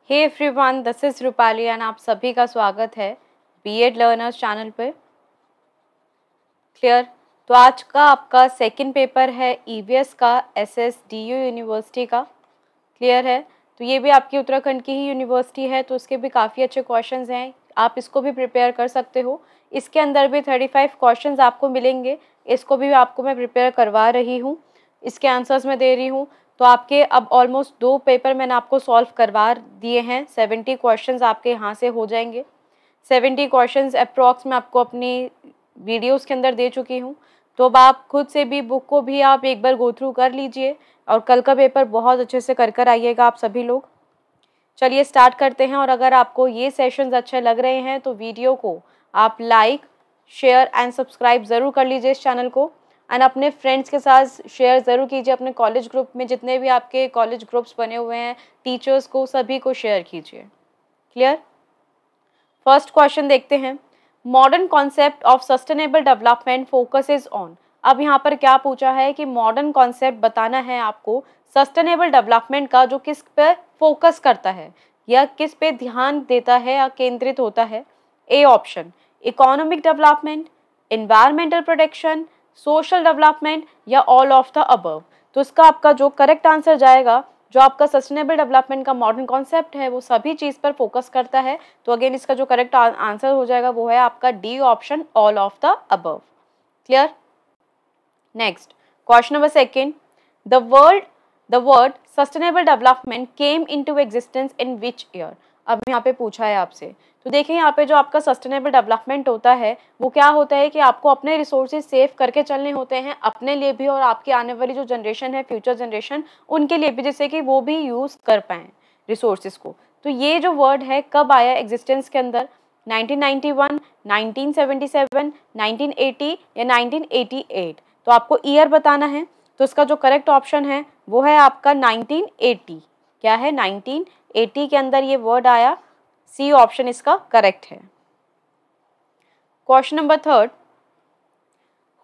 Hey everyone, this is Rupali and आप सभी का स्वागत है बीएड लर्नर्स चैनल पे। क्लियर। तो आज का आपका सेकंड पेपर है ईवीएस का, एसएसडीयू यूनिवर्सिटी का। क्लियर है। तो ये भी आपकी उत्तराखंड की ही यूनिवर्सिटी है, तो उसके भी काफ़ी अच्छे क्वेश्चंस हैं, आप इसको भी प्रिपेयर कर सकते हो। इसके अंदर भी 35 क्वेश्चंस आपको मिलेंगे, इसको भी आपको मैं प्रिपेयर करवा रही हूँ, इसके आंसर्स मैं दे रही हूँ। तो आपके अब ऑलमोस्ट 2 पेपर मैंने आपको सॉल्व करवा दिए हैं। 70 क्वेश्चंस आपके यहाँ से हो जाएंगे। 70 क्वेश्चंस अप्रॉक्स मैं आपको अपनी वीडियोस के अंदर दे चुकी हूँ। तो अब आप खुद से भी बुक को भी आप एक बार गो थ्रू कर लीजिए और कल का पेपर बहुत अच्छे से कर आइएगा आप सभी लोग। चलिए स्टार्ट करते हैं। और अगर आपको ये सेशंस अच्छे लग रहे हैं तो वीडियो को आप लाइक, शेयर एंड सब्सक्राइब ज़रूर कर लीजिए इस चैनल को, एंड अपने फ्रेंड्स के साथ शेयर ज़रूर कीजिए। अपने कॉलेज ग्रुप में जितने भी आपके कॉलेज ग्रुप्स बने हुए हैं, टीचर्स को, सभी को शेयर कीजिए। क्लियर। फर्स्ट क्वेश्चन देखते हैं। Modern concept of sustainable development focuses on. अब यहाँ पर क्या पूछा है कि मॉडर्न कॉन्सेप्ट बताना है आपको सस्टेनेबल डेवलपमेंट का, जो किस पे फोकस करता है या किस पे ध्यान देता है या केंद्रित होता है। A option, economic development, environmental protection, social development या ऑल ऑफ द अबव। तो इसका आपका जो करेक्ट आंसर जाएगा, जो आपका सस्टेनेबल डेवलपमेंट का मॉडर्न कॉन्सेप्ट है वो सभी चीज़ पर फोकस करता है। तो अगेन इसका जो करेक्ट आंसर हो जाएगा वो है आपका D option, all of the above. Clear. Next question number second. The word sustainable development came into existence in which year. अब यहाँ पे पूछा है आपसे। तो देखिए यहाँ पे जो आपका सस्टेनेबल डेवलपमेंट होता है वो क्या होता है कि आपको अपने रिसोर्सेज सेव करके चलने होते हैं, अपने लिए भी और आपकी आने वाली जो जनरेशन है, फ्यूचर जनरेशन, उनके लिए भी, जिससे कि वो भी यूज़ कर पाएँ रिसोर्सेज को। तो ये जो वर्ड है कब आया एग्जिस्टेंस के अंदर? 1991, 1977, 1980 या 1988। तो आपको ईयर बताना है। तो इसका जो करेक्ट ऑप्शन है वो है आपका 1980। क्या है? 1980 के अंदर ये वर्ड आया। सी ऑप्शन इसका करेक्ट है। Question number third.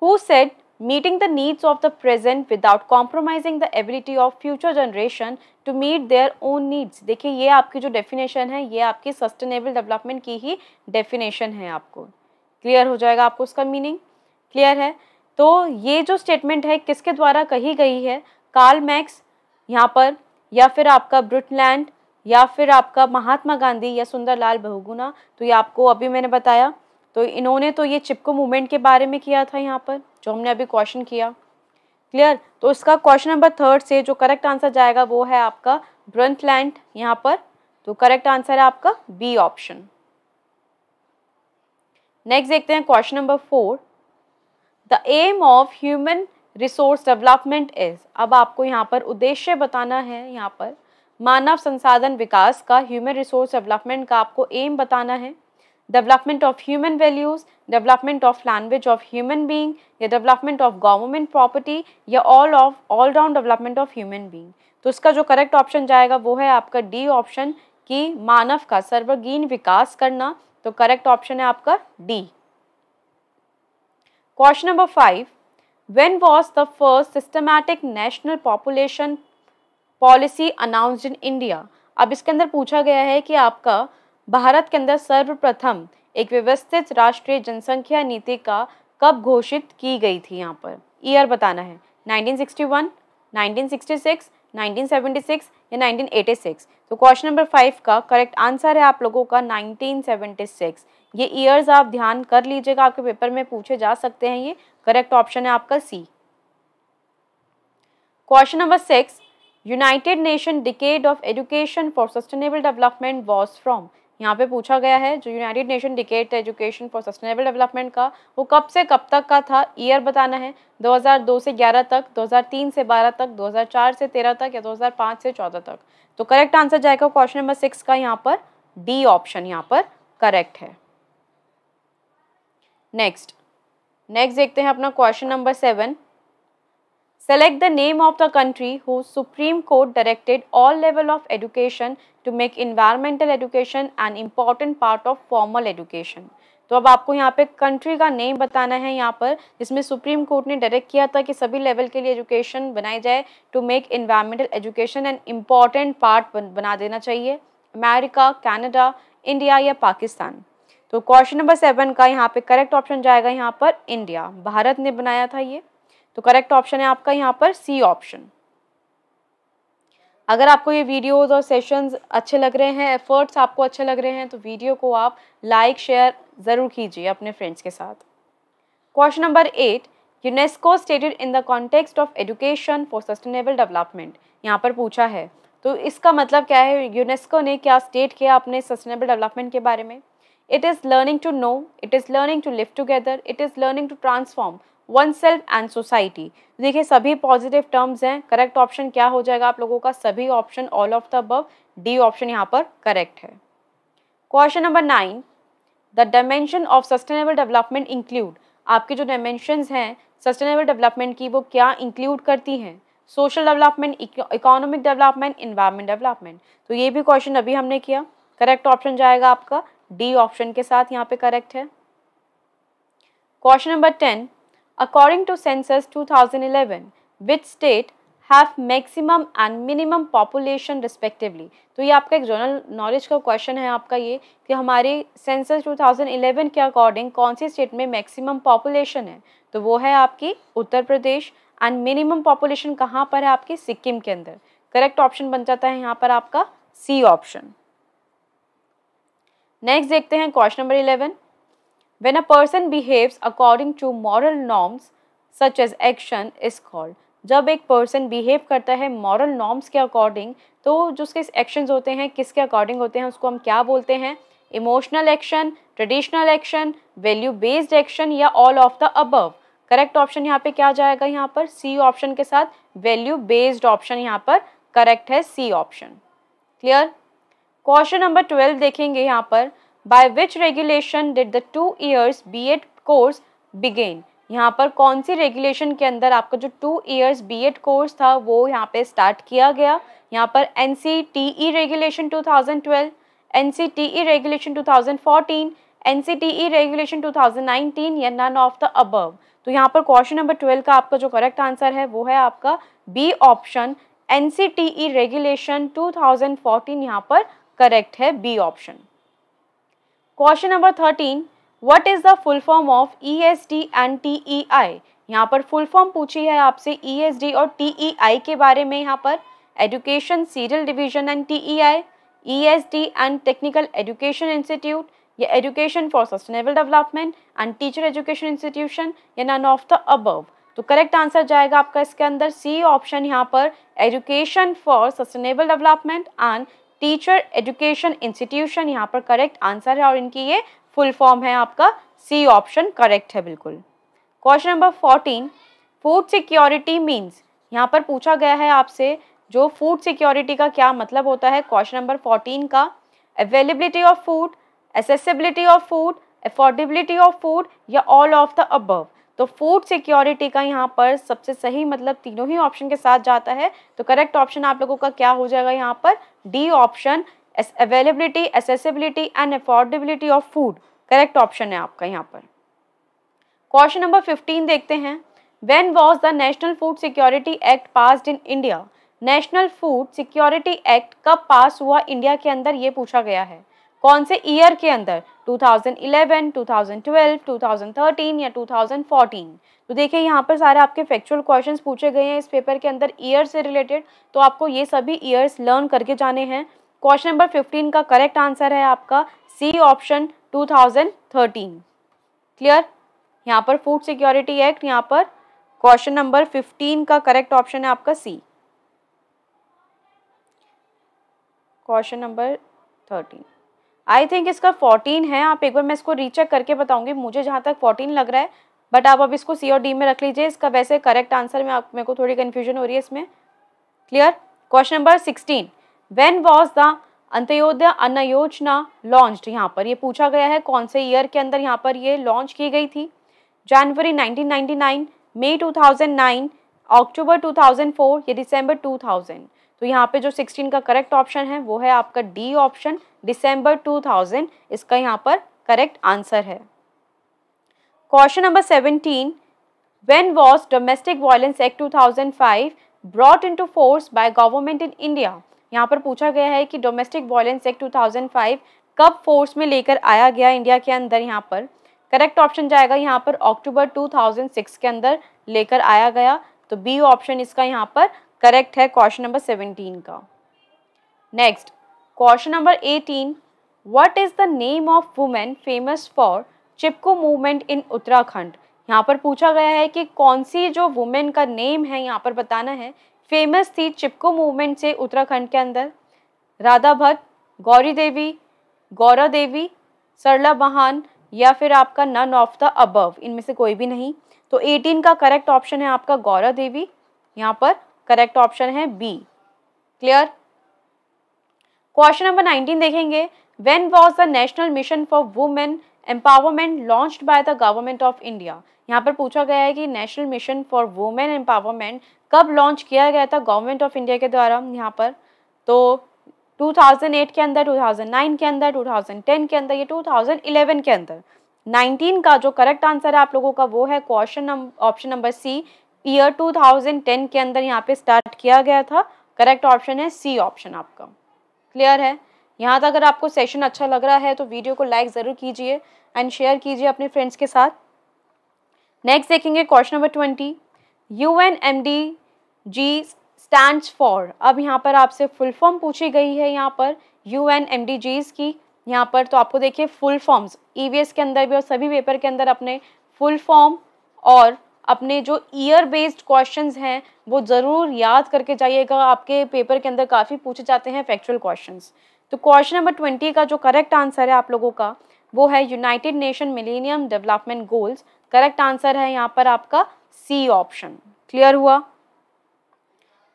Who said meeting the needs of the present without compromising the ability of future generation to meet their own needs. देखिए ये आपकी जो डेफिनेशन है ये आपकी सस्टेनेबल डेवलपमेंट की ही डेफिनेशन है। आपको क्लियर हो जाएगा आपको उसका मीनिंग। क्लियर है। तो ये जो स्टेटमेंट है किसके द्वारा कही गई है? कार्ल मैक्स यहाँ पर, या फिर आपका ब्रुटलैंड, या फिर आपका महात्मा गांधी या सुंदरलाल बहुगुणा। तो ये आपको अभी मैंने बताया। तो इन्होंने तो ये चिपको मूवमेंट के बारे में किया था यहाँ पर, जो हमने अभी क्वेश्चन किया। क्लियर। तो इसका क्वेश्चन नंबर थर्ड से जो करेक्ट आंसर जाएगा वो है आपका ब्रुटलैंड यहाँ पर। तो करेक्ट आंसर है आपका बी ऑप्शन। नेक्स्ट देखते हैं question number 4। The aim of human resource development is. अब आपको यहाँ पर उद्देश्य बताना है। यहाँ पर मानव संसाधन विकास का, ह्यूमन रिसोर्स डेवलपमेंट का आपको एम बताना है। Development of human values, development of language of human being, या डेवलपमेंट ऑफ गवर्नमेंट प्रॉपर्टी, या all round development of human being. तो इसका जो करेक्ट ऑप्शन जाएगा वो है आपका डी ऑप्शन की मानव का सर्वांगीण विकास करना। तो करेक्ट ऑप्शन है आपका D. Question number 5। When was the first systematic national population policy announced in India? अब इसके अंदर पूछा गया है कि आपका भारत के अंदर सर्वप्रथम एक व्यवस्थित राष्ट्रीय जनसंख्या नीति का कब घोषित की गई थी। यहाँ पर ईयर बताना है। 1961, 1966, 1976 या 1986। तो क्वेश्चन नंबर 5 का करेक्ट आंसर है आप लोगों का 1976। ये ईयर्स आप ध्यान कर लीजिएगा, आपके पेपर में पूछे जा सकते हैं। ये करेक्ट ऑप्शन है आपका C. Question number 6। United Nation decade of education for sustainable development was from. यहाँ पे पूछा गया है जो United Nation decade education for sustainable development का वो कब से कब तक का था। ईयर बताना है। 2002 से 11 तक, 2003 से 12 तक, 2004 से 13 तक या 2005 से 14 तक। तो करेक्ट आंसर जाएगा क्वेश्चन नंबर 6 का यहाँ पर डी ऑप्शन यहाँ पर करेक्ट है। नेक्स्ट देखते हैं अपना question number 7। Select the name of the country who supreme court directed all level of education to make environmental education an important part of formal education. तो अब आपको यहाँ पे कंट्री का नेम बताना है यहाँ पर, जिसमें सुप्रीम कोर्ट ने डायरेक्ट किया था कि सभी लेवल के लिए एजुकेशन बनाई जाए to make environmental education an important part बना देना चाहिए। अमेरिका, कनाडा, इंडिया या पाकिस्तान। तो क्वेश्चन नंबर 7 का यहाँ पे करेक्ट ऑप्शन जाएगा यहाँ पर इंडिया, भारत ने बनाया था ये। तो करेक्ट ऑप्शन है आपका यहाँ पर सी ऑप्शन। अगर आपको ये वीडियोस और सेशंस अच्छे लग रहे हैं, एफर्ट्स आपको अच्छे लग रहे हैं, तो वीडियो को आप लाइक शेयर ज़रूर कीजिए अपने फ्रेंड्स के साथ। Question number 8, UNESCO stated in the context of education for sustainable development, यहाँ पर पूछा है। तो इसका मतलब क्या है, यूनेस्को ने क्या स्टेट किया अपने सस्टेनेबल डेवलपमेंट के बारे में? It is learning to know, it is learning to live together, it is learning to transform oneself and society. देखिए सभी पॉजिटिव टर्म्स हैं। करेक्ट ऑप्शन क्या हो जाएगा आप लोगों का? सभी option, all of the above, D option यहाँ पर करेक्ट है। Question number 9, the dimension of sustainable development include, आपके जो डायमेंशंस हैं सस्टेनेबल डेवलपमेंट की वो क्या इंक्लूड करती हैं? Social development, economic development, environment development. तो ये भी क्वेश्चन अभी हमने किया। करेक्ट ऑप्शन जाएगा आपका डी ऑप्शन के साथ, यहाँ पे करेक्ट है। Question number 10, according to census 2011 which state have maximum and minimum population respectively. तो ये आपका एक जनरल नॉलेज का क्वेश्चन है आपका ये, कि हमारे सेंसस 2011 के अकॉर्डिंग कौन सी स्टेट में मैक्सिमम पॉपुलेशन है? तो वो है आपकी Uttar Pradesh. And minimum population कहाँ पर है? आपकी सिक्किम के अंदर। करेक्ट ऑप्शन बन जाता है यहाँ पर आपका सी ऑप्शन। नेक्स्ट देखते हैं question number 11, when a person behaves according to moral norms such as action is called. जब एक पर्सन बिहेव करता है मॉरल नॉर्म्स के अकॉर्डिंग, तो जो उसके एक्शंस होते हैं किसके अकॉर्डिंग होते हैं, उसको हम क्या बोलते हैं? Emotional action, traditional action, value based action या all of the above. Correct option यहाँ पे क्या जाएगा? यहाँ पर सी ऑप्शन के साथ वैल्यू बेस्ड ऑप्शन यहाँ पर करेक्ट है, C option. Clear? Question number 12 देखेंगे यहाँ पर, by which regulation did the 2 years B.Ed course begin. यहाँ पर कौन सी रेगुलेशन के अंदर आपका जो 2 years B.Ed कोर्स था वो यहाँ पे स्टार्ट किया गया? यहाँ पर NCTE regulation 2012, NCTE regulation 2014, NCTE regulation 2019 या नन ऑफ द अबव। तो यहाँ पर क्वेश्चन नंबर 12 का आपका जो करेक्ट आंसर है वो है आपका बी ऑप्शन, NCTE रेगुलेशन 2014 यहाँ पर करेक्ट है, B option. Question number 13, what is the full form of ESD and TEI। यहाँ पर फुल फॉर्म पूछी है आपसे ESD और TEI के बारे में। यहाँ पर education serial division and TEI, ESD and technical education institute या education for sustainable development and teacher education institution या नन ऑफ द अबव। तो करेक्ट आंसर जाएगा आपका इसके अंदर सी ऑप्शन, यहाँ पर education for sustainable development and teacher education institution यहाँ पर करेक्ट आंसर है और इनकी ये फुल फॉर्म है आपका सी ऑप्शन करेक्ट है बिल्कुल। Question number 14, food security means. यहाँ पर पूछा गया है आपसे जो फूड सिक्योरिटी का क्या मतलब होता है। क्वेश्चन नंबर 14 का availability of food, accessibility of food, affordability of food या ऑल ऑफ द अबव। तो फूड सिक्योरिटी का यहाँ पर सबसे सही मतलब तीनों ही ऑप्शन के साथ जाता है। तो करेक्ट ऑप्शन आप लोगों का क्या हो जाएगा यहाँ पर? D option, availability, accessibility and affordability of food correct option है आपका यहाँ पर। क्वेश्चन नंबर 15 देखते हैं, when was the national food security act passed in India. National food security act कब पास हुआ इंडिया के अंदर, ये पूछा गया है। कौन से ईयर के अंदर? 2011, 2012, 2013 या 2014। तो देखिए यहाँ पर सारे आपके फैक्चुअल क्वेश्चंस पूछे गए हैं इस पेपर के अंदर ईयर से रिलेटेड, तो आपको ये सभी ईयर्स लर्न करके जाने हैं। क्वेश्चन नंबर 15 का करेक्ट आंसर है आपका सी ऑप्शन 2013। क्लियर? यहाँ पर फूड सिक्योरिटी एक्ट, यहाँ पर क्वेश्चन नंबर 15 का करेक्ट ऑप्शन है आपका C. Question number 13 I think इसका 14 है, आप एक बार मैं इसको रीचेक करके बताऊंगी, मुझे जहाँ तक 14 लग रहा है, बट आप अब इसको सी और डी में रख लीजिए। इसका वैसे करेक्ट आंसर में मेरे को थोड़ी कन्फ्यूजन हो रही है इसमें। Clear? Question number 16, when was the Antyodaya अन्न योजना लॉन्च्ड। यहाँ पर ये पूछा गया है कौन से ईयर के अंदर यहाँ पर ये लॉन्च की गई थी। जनवरी 1999, मई 2009, अक्टूबर 2004 या दिसंबर 2000। तो यहाँ पे जो 16 का करेक्ट ऑप्शन है वो है आपका डी ऑप्शन, दिसंबर 2000 इसका यहाँ पर करेक्ट आंसर है। Question number 17, when was domestic violence act 2005 brought into force by government in India. यहाँ पर पूछा गया है कि डोमेस्टिक वायलेंस एक्ट 2005 कब फोर्स में लेकर आया गया इंडिया के अंदर। यहाँ पर करेक्ट ऑप्शन जाएगा यहाँ पर अक्टूबर 2006 के अंदर लेकर आया गया। तो बी ऑप्शन इसका यहाँ पर करेक्ट है क्वेश्चन नंबर 17 का। Next question number 18, what is the name of women famous for Chipko movement in Uttarakhand. यहाँ पर पूछा गया है कि कौन सी जो वुमेन का नेम है यहाँ पर बताना है, फेमस थी चिपको मूवमेंट से उत्तराखंड के अंदर। राधा भट्ट, गौरी देवी, गौरा देवी, सरला बहान या फिर आपका नन ऑफ द अबव, इनमें से कोई भी नहीं। तो 18 का करेक्ट ऑप्शन है आपका गौरा देवी, यहाँ पर करेक्ट ऑप्शन है बी। क्लियर। क्वेश्चन नंबर 19 देखेंगे, when was the national mission for women empowerment launched by the government of India. यहाँ पर पूछा गया है कि national mission for women empowerment कब लॉन्च किया गया था गवर्नमेंट ऑफ इंडिया के द्वारा। यहाँ पर तो 2008 के अंदर, 2009 के अंदर, 2010 के अंदर, ये 2011 के अंदर। 19 का जो करेक्ट आंसर है आप लोगों का वो है ऑप्शन नंबर सी, ईयर 2010 के अंदर यहाँ पे स्टार्ट किया गया था। करेक्ट ऑप्शन है सी ऑप्शन आपका। क्लियर है। यहाँ तक अगर आपको सेशन अच्छा लग रहा है तो वीडियो को लाइक ज़रूर कीजिए एंड शेयर कीजिए अपने फ्रेंड्स के साथ। नेक्स्ट देखेंगे question number 20, UNMDG stands for. अब यहाँ पर आपसे फुल फॉर्म पूछी गई है यहाँ पर UNMDGs की। यहाँ पर तो आपको देखिए फुल फॉर्म्स EVS के अंदर भी और सभी पेपर के अंदर अपने फुल फॉर्म और अपने जो ईयर बेस्ड क्वेश्चंस हैं वो ज़रूर याद करके जाइएगा। आपके पेपर के अंदर काफ़ी पूछे जाते हैं फैक्चुअल क्वेश्चंस। तो क्वेश्चन नंबर 20 का जो करेक्ट आंसर है आप लोगों का वो है United Nation Millennium Development Goals. Correct answer है यहाँ पर आपका सी ऑप्शन। क्लियर हुआ।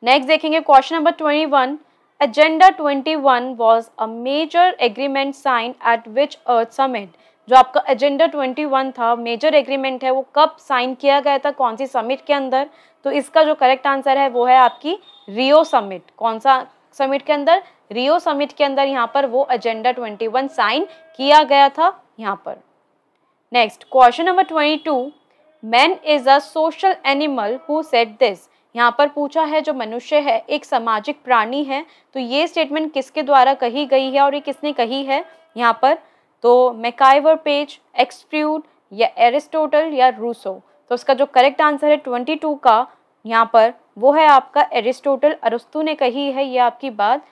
नेक्स्ट देखेंगे question number 21, Agenda 21 was a major agreement sign at which Earth Summit. जो आपका एजेंडा 21 था, मेजर एग्रीमेंट है, वो कब साइन किया गया था, कौन सी समिट के अंदर। तो इसका जो करेक्ट आंसर है वो है आपकी रियो समिट। कौन सा समिट के अंदर, रियो समिट के अंदर यहाँ पर वो एजेंडा 21 साइन किया गया था यहाँ पर। Next question number 22, man is a social animal who said this. यहाँ पर पूछा है जो मनुष्य है एक सामाजिक प्राणी है, तो ये स्टेटमेंट किसके द्वारा कही गई है और ये किसने कही है यहाँ पर। तो मैकाइवर पेज, एक्सफ्रूड या एरिस्टोटल या रूसो। तो उसका जो करेक्ट आंसर है 22 का यहाँ पर वो है आपका एरिस्टोटल, अरस्तु ने कही है ये आपकी बात।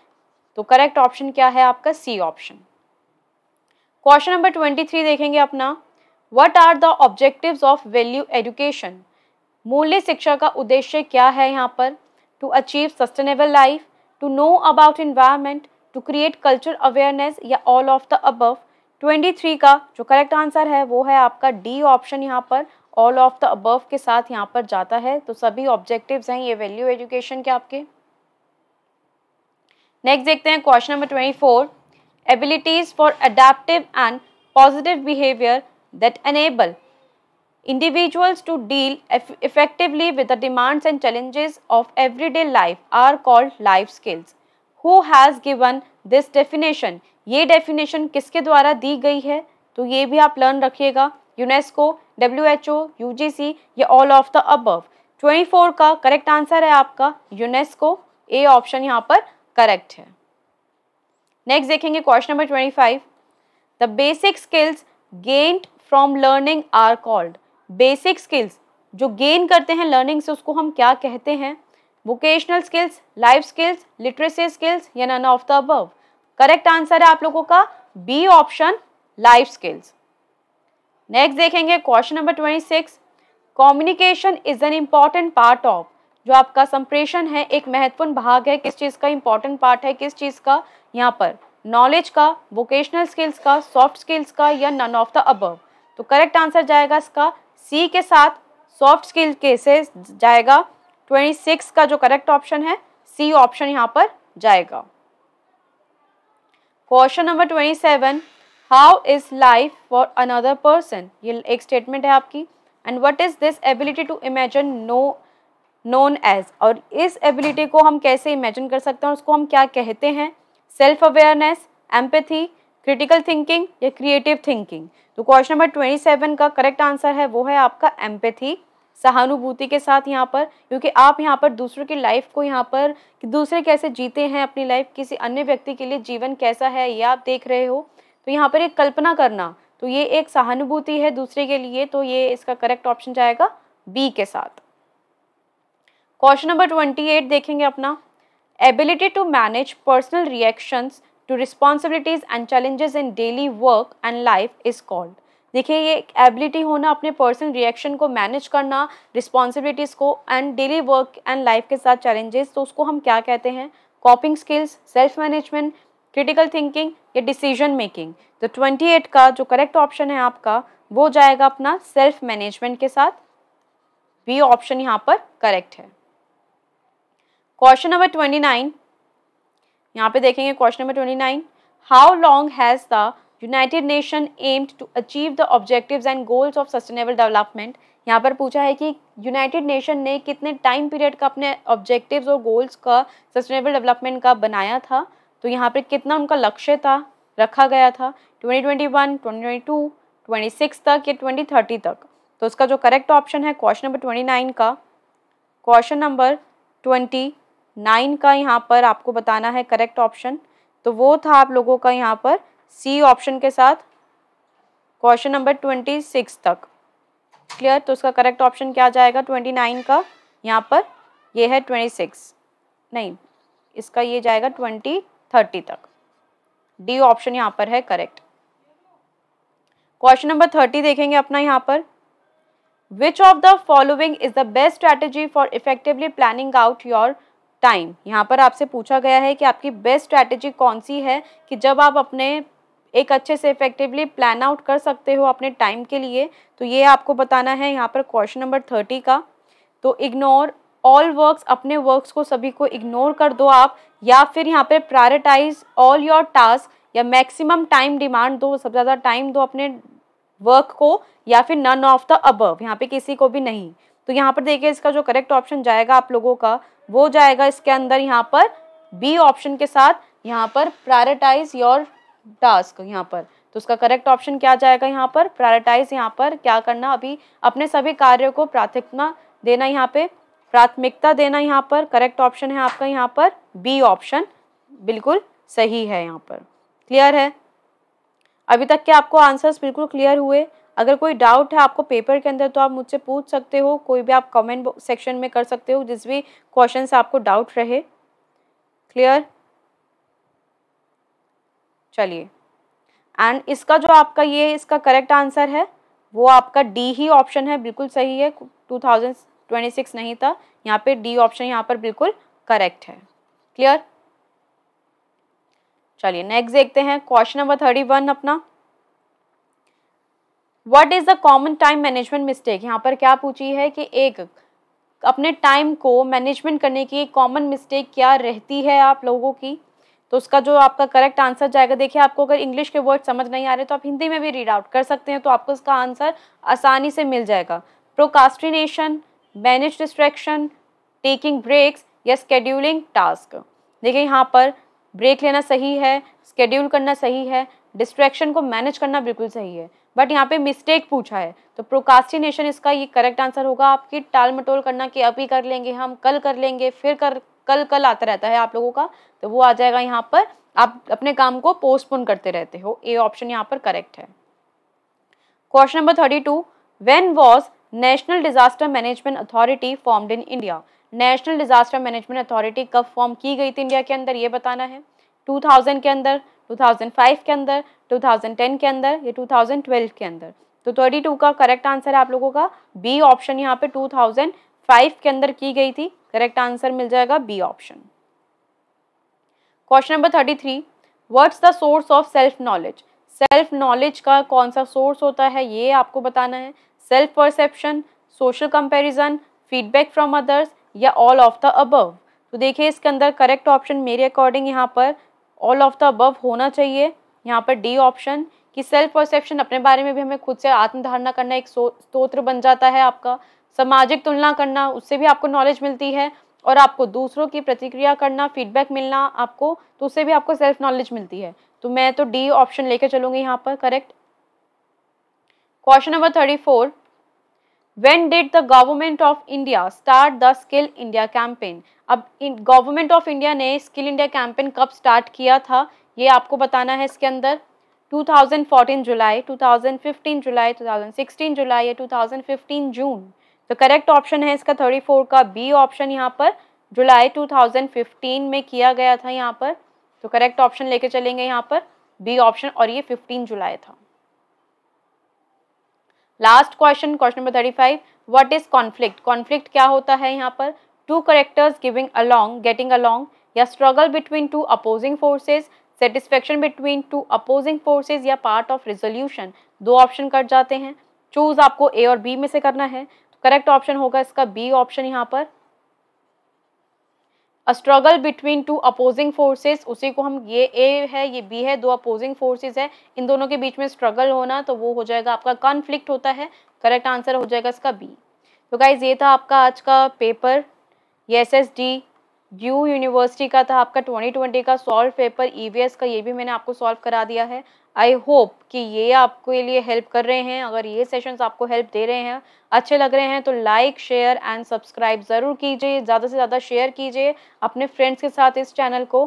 तो करेक्ट ऑप्शन क्या है आपका सी ऑप्शन। क्वेश्चन नंबर 23 देखेंगे अपना, what are the objectives of value education. मूल्य शिक्षा का उद्देश्य क्या है यहाँ पर। To achieve sustainable life, to know about environment, to create culture awareness या ऑल ऑफ द अबव। 23 का जो करेक्ट आंसर है वो है आपका डी ऑप्शन, यहाँ पर ऑल ऑफ द अबव के साथ यहाँ पर जाता है। तो सभी ऑब्जेक्टिव्स हैं ये वैल्यू एजुकेशन के आपके। नेक्स्ट देखते हैं question number 24, abilities for adaptive and positive behaviour that enable individuals to deal effectively with the demands and challenges of everyday life are called life skills. Who has given this definition? ये definition किसके द्वारा दी गई है, तो ये भी आप learn रखिएगा। यूनेस्को, WHO, UGC या ऑल ऑफ द अबव। 24 का करेक्ट आंसर है आपका यूनेस्को, ए ऑप्शन यहाँ पर करेक्ट है। नेक्स्ट देखेंगे question number 25, the basic skills gained from learning are called. Basic skills जो गेन करते हैं लर्निंग से उसको हम क्या कहते हैं। Vocational skills, life skills, literacy skills या none of the above. Correct answer है आप लोगों का B option, life skills. Next देखेंगे question number 26, communication is an important part of. जो आपका संप्रेषण है एक महत्वपूर्ण भाग है, किस चीज़ का इंपॉर्टेंट पार्ट है, किस चीज़ का यहाँ पर, नॉलेज का, वोकेशनल स्किल्स का, सॉफ्ट स्किल्स का या नन ऑफ द अबव। तो करेक्ट आंसर जाएगा इसका सी के साथ सॉफ्ट स्किल के से जाएगा। 26 का जो करेक्ट ऑप्शन है सी ऑप्शन यहाँ पर जाएगा। Question number 27, how is life for another person. ये एक स्टेटमेंट है आपकी। And what is this ability to imagine known as. और इस एबिलिटी को हम कैसे इमेजिन कर सकते हैं, उसको हम क्या कहते हैं। Self awareness, empathy, critical thinking या क्रिएटिव थिंकिंग। तो क्वेश्चन नंबर 27 का करेक्ट आंसर है वो है आपका एम्पैथी, सहानुभूति के साथ यहाँ पर, क्योंकि आप यहाँ पर दूसरों की लाइफ को यहाँ पर कि दूसरे कैसे जीते हैं अपनी लाइफ, किसी अन्य व्यक्ति के लिए जीवन कैसा है ये आप देख रहे हो, तो यहाँ पर एक कल्पना करना, तो ये एक सहानुभूति है दूसरे के लिए, तो ये इसका करेक्ट ऑप्शन जाएगा बी के साथ। क्वेश्चन नंबर 28 देखेंगे अपना, ability to manage personal reactions to responsibilities and challenges in daily work and life is called. देखिए ये एक एबिलिटी होना अपने पर्सनल रिएक्शन को मैनेज करना, रिस्पॉन्सिबिलिटीज़ को and daily work and life के साथ चैलेंजेस, तो उसको हम क्या कहते हैं, coping skills, self management, critical thinking या डिसीजन मेकिंग। तो 28 का जो करेक्ट ऑप्शन है आपका वो जाएगा अपना सेल्फ मैनेजमेंट के साथ, बी ऑप्शन यहाँ पर करेक्ट है। क्वेश्चन नंबर 29 यहाँ पे देखेंगे, question number 29, how long has the United Nation aimed to achieve the objectives and goals of sustainable development. यहाँ पर पूछा है कि यूनाइटेड नेशन ने कितने टाइम पीरियड का अपने ऑब्जेक्टिव्स और गोल्स का सस्टेनेबल डेवलपमेंट का बनाया था, तो यहाँ पर कितना उनका लक्ष्य था रखा गया था, 2021, 2022, 26 तक या 2030 तक। तो उसका जो करेक्ट ऑप्शन है क्वेश्चन नंबर 29 का, क्वेश्चन नंबर 29 का यहाँ पर आपको बताना है करेक्ट ऑप्शन, तो वो था आप लोगों का यहाँ पर सी ऑप्शन के साथ क्वेश्चन नंबर 26 तक। क्लियर, तो उसका करेक्ट ऑप्शन क्या जाएगा 29 का, यहाँ पर ये है 26 नहीं, इसका ये जाएगा 2030 तक, डी ऑप्शन यहाँ पर है करेक्ट। क्वेश्चन नंबर 30 देखेंगे अपना यहाँ पर, which of the following is the best strategy for effectively planning out your time. यहाँ पर आपसे पूछा गया है कि आपकी बेस्ट स्ट्रैटेजी कौन सी है कि जब आप अपने एक अच्छे से इफेक्टिवली प्लान आउट कर सकते हो अपने टाइम के लिए, तो ये आपको बताना है यहाँ पर क्वेश्चन नंबर 30 का। तो इग्नोर ऑल वर्क्स, अपने वर्क्स को सभी को इग्नोर कर दो आप, या फिर यहाँ पे प्रायोरिटाइज ऑल योर टास्क, या मैक्सिमम टाइम डिमांड दो, सबसे ज़्यादा टाइम दो अपने वर्क को, या फिर नन ऑफ द अबव, यहाँ पे किसी को भी नहीं। तो यहाँ पर देखिए इसका जो करेक्ट ऑप्शन जाएगा आप लोगों का वो जाएगा इसके अंदर यहाँ पर बी ऑप्शन के साथ, यहाँ पर प्रायोरिटाइज योर टास्क यहाँ पर। तो उसका करेक्ट ऑप्शन क्या जाएगा यहाँ पर, प्रायोरिटाइज, यहाँ पर क्या करना, अभी अपने सभी कार्यों को प्राथमिकता देना, यहाँ पे प्राथमिकता देना, यहाँ पर करेक्ट ऑप्शन है आपका यहाँ पर बी ऑप्शन, बिल्कुल सही है यहाँ पर। क्लियर है, अभी तक के आपको आंसर्स बिल्कुल क्लियर हुए। अगर कोई डाउट है आपको पेपर के अंदर तो आप मुझसे पूछ सकते हो, कोई भी आप कमेंट सेक्शन में कर सकते हो जिस भी क्वेश्चन से आपको डाउट रहे। क्लियर, चलिए, एंड इसका जो आपका ये इसका करेक्ट आंसर है वो आपका डी ही ऑप्शन है, बिल्कुल सही है, 2026 नहीं था, यहाँ पे डी ऑप्शन यहाँ पर बिल्कुल करेक्ट है। क्लियर, चलिए नेक्स्ट देखते हैं क्वेश्चन नंबर 31 अपना, what is the common time management mistake. यहाँ पर क्या पूछी है कि एक अपने टाइम को मैनेजमेंट करने की कॉमन मिस्टेक क्या रहती है आप लोगों की, तो उसका जो आपका करेक्ट आंसर जाएगा, देखिए आपको अगर इंग्लिश के वर्ड समझ नहीं आ रहे तो आप हिंदी में भी रीड आउट कर सकते हैं, तो आपको इसका आंसर आसानी से मिल जाएगा। Procrastination, manage distraction, taking breaks या स्केड्यूलिंग टास्क। देखिए यहाँ पर ब्रेक लेना सही है, स्केड्यूल करना सही है, डिस्ट्रैक्शन को मैनेज करना बिल्कुल सही है, बट यहाँ पे मिस्टेक पूछा है, तो प्रोकास्टिनेशन इसका ये करेक्ट आंसर होगा। आपकी टाल मटोल करना कि अभी कर लेंगे, हम कल कर लेंगे, फिर कल आता रहता है आप लोगों का, तो वो आ जाएगा यहाँ पर, आप अपने काम को पोस्टपोन करते रहते हो, ए ऑप्शन यहाँ पर करेक्ट है। Question number 32, when was national disaster management authority formed in India. National disaster management authority कब फॉर्म की गई थी इंडिया के अंदर, ये बताना है। 2000 के अंदर, 2005 के अंदर, 2010 के अंदर या 2012 के अंदर। तो 32 का करेक्ट आंसर है आप लोगों का बी ऑप्शन, यहाँ पे 2005 के अंदर की गई थी, करेक्ट आंसर मिल जाएगा B option. Question number 33, what's the source of self knowledge. Self knowledge का कौन सा सोर्स होता है ये आपको बताना है। Self perception, social comparison, feedback from others या ऑल ऑफ द अबव। तो देखिए इसके अंदर करेक्ट ऑप्शन मेरे अकॉर्डिंग यहाँ पर ऑल ऑफ द अबव होना चाहिए, यहाँ पर डी ऑप्शन, कि सेल्फ परसेप्शन अपने बारे में भी हमें खुद से आत्मधारणा करना एक स्तोत्र बन जाता है आपका। सामाजिक तुलना करना, उससे भी आपको नॉलेज मिलती है, और आपको दूसरों की प्रतिक्रिया करना, फीडबैक मिलना आपको, तो उससे भी आपको सेल्फ नॉलेज मिलती है। तो मैं तो डी ऑप्शन लेके चलूंगी यहाँ पर correct. Question number 34, When did the government of India start the Skill India campaign? अब गवर्नमेंट ऑफ इंडिया ने स्किल इंडिया कैंपेन कब स्टार्ट किया था, ये आपको बताना है इसके अंदर। 2014 जुलाई, 2015 जुलाई, 2016 जुलाई या 2015 जून। तो करेक्ट ऑप्शन है इसका 34 का बी ऑप्शन, यहाँ पर जुलाई 2015 में किया गया था यहाँ पर। तो करेक्ट ऑप्शन लेके चलेंगे यहाँ पर बी ऑप्शन, और ये 15 जुलाई था। Last question, question number 35, what is conflict? Conflict क्या होता है यहाँ पर? Two characters giving along, getting along, या struggle between two opposing forces, satisfaction between two opposing forces, या पार्ट ऑफ रिजोल्यूशन। दो ऑप्शन कट जाते हैं, चूज आपको ए और बी में से करना है। तो करेक्ट ऑप्शन होगा इसका बी ऑप्शन यहाँ पर, a struggle between two opposing forces. उसी को हम, ये ए है ये बी है, दो अपोजिंग फोर्सेस है, इन दोनों के बीच में स्ट्रगल होना, तो वो हो जाएगा आपका कॉन्फ्लिक्ट होता है। करेक्ट आंसर हो जाएगा इसका बी। तो गाइज ये था आपका आज का पेपर, ये SSD यू यूनिवर्सिटी का था आपका 2020 का सॉल्व पेपर EVS का, ये भी मैंने आपको सॉल्व करा दिया है। आई होप कि ये आपके लिए हेल्प कर रहे हैं। अगर ये सेशंस आपको हेल्प दे रहे हैं, अच्छे लग रहे हैं, तो लाइक शेयर एंड सब्सक्राइब ज़रूर कीजिए, ज़्यादा से ज़्यादा शेयर कीजिए अपने फ्रेंड्स के साथ इस चैनल को।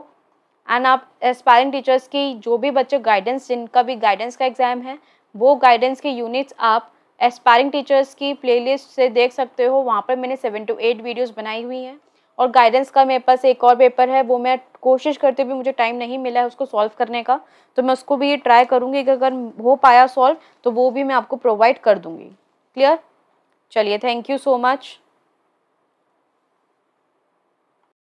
एंड आप एस्पायरिंग टीचर्स की जो भी बच्चे गाइडेंस, जिनका भी गाइडेंस का एग्ज़ाम है, वो गाइडेंस के यूनिट्स आप एस्पायरिंग टीचर्स की प्लेलिस्ट से देख सकते हो। वहाँ पर मैंने 7 to 8 वीडियोज़ बनाई हुई हैं। और गाइडेंस का मेरे पास एक और पेपर है, वो मैं कोशिश करते हुए मुझे टाइम नहीं मिला है उसको सॉल्व करने का, तो मैं उसको भी ट्राई करूँगी कि अगर हो पाया सॉल्व तो वो भी मैं आपको प्रोवाइड कर दूँगी। क्लियर? चलिए, थैंक यू सो मच।